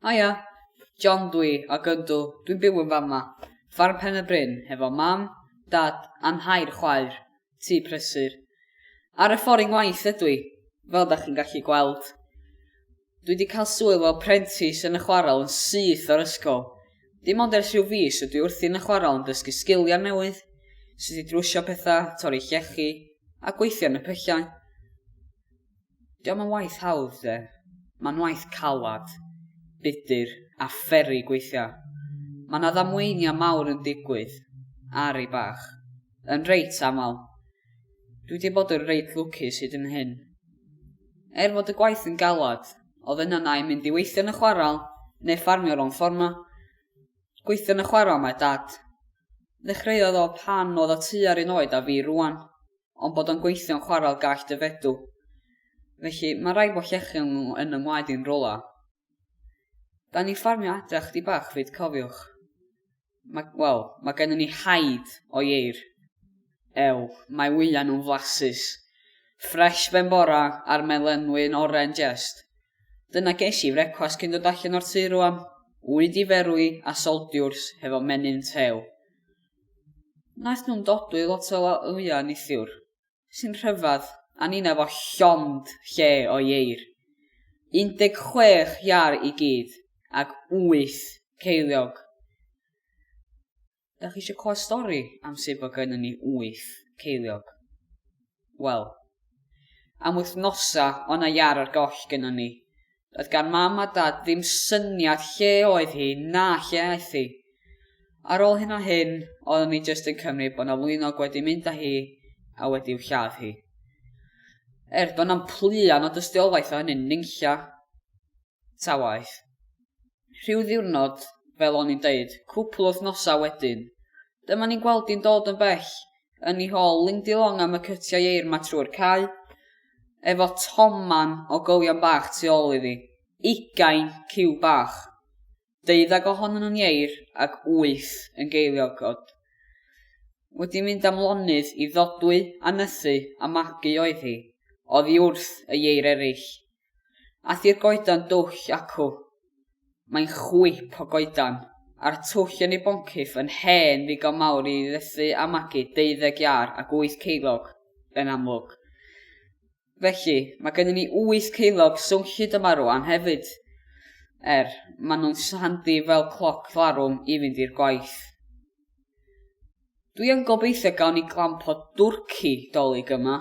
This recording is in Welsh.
Haia, John dwi, ac yndw, dwi'n byw yn fama. Ffarm Pen y Bryn, hefo mam, dad, a'n hair chwaer, tŷ prysur. Ar y ffordd ngwaith ydw i, fel da chi'n gallu gweld. Dwi wedi cael swydd fel prentis yn y chwarel yn syth o'r ysgol. Dim ond ers rhyw fis ydw i wrthi yn y chwarel yn dysgu sgiliau newydd, sydd i drwsio pethau, torri llechi, a gweithio yn y pyllau. Diolch yn waith hawdd, de. Mae'n waith calad, budur a fferi gweithio. Mae yna ddamweinia mawr yn digwydd, ar ei bach, yn reit aml. Dwi wedi bod yn reit lwcus hyd yn hyn. Fod y gwaith yn galad, oedd yna na i mynd i weithio yn y chwarel, neu ffarmio rhwng fforma. Gweithio yn y chwarel mae dad. Ddechreuodd o pan oedd o tu ar un oed a fi rwan, ond bod o'n gweithio'n chwarel gall dyfedw. Felly mae rai bod llechi yn ymwaed i'n rola. Da ni ffarmio adra chdi bach fyd, cofiwch. Mae gennym ni haid o ieir. Mae wyliau nhw'n flasus. Ffresh ben bora a'r melenwyn oren jest. Dyna ges i frecwas cyn dod allan o'r tŷ rwan. Wyd i ferwi a soldiwrs hefo menyn tew. Naeth nhw'n dodwy lot o wyliau nithiwr, sy'n rhyfedd, a ni'n efo llond lle o ieir. 16 iar i gyd, ac 8 ceiliog. Da chi eisiau clywed stori am sut bod gennym ni 8 ceiliog? Wel, am wythnosa o'na iar ar goll gennym ni. Doedd gan mam a dad ddim syniad lle oedd hi na lle aeth hi. Ar ôl hyn o hyn, oeddwn ni jyst yn cymryd bod na flwynog wedi mynd â hi a wedi'w lladd hi. Doedd na'm pluan o dystiolaeth o hynny'n ninglla. Ta waith. Rhyw ddiwrnod, fel o'n i'n deud, cwpl o wythnosa wedyn, dyma ni'n gweld hi'n dod yn bell, yn ei hôl lingdilong am y cytiau ieir ma trwy'r cae, efo toman o gywion bach tu ôl iddi, 20 ciw bach. 12 ohonyn nhw'n ieir ac 8 yn geiliogod. Wedi mynd am lonydd i ddodwy, a nythu a magu oedd hi, oddi wrth y ieir eraill. Ath i'r goedan dwll acw. Mae'n chwip o goedan, a'r twll yn ei boncyff yn hen ddigon mawr i ddethu a magu 12 iar ac 8 ceilog, yn amlwg. Felly, mae gennym ni 8 ceilog swnllyd yma rwan hefyd. Maen nhw'n handi fel cloc larwm i fynd i'r gwaith. Dwi yn gobeithio gael ni glamp o dwrci dolyg yma,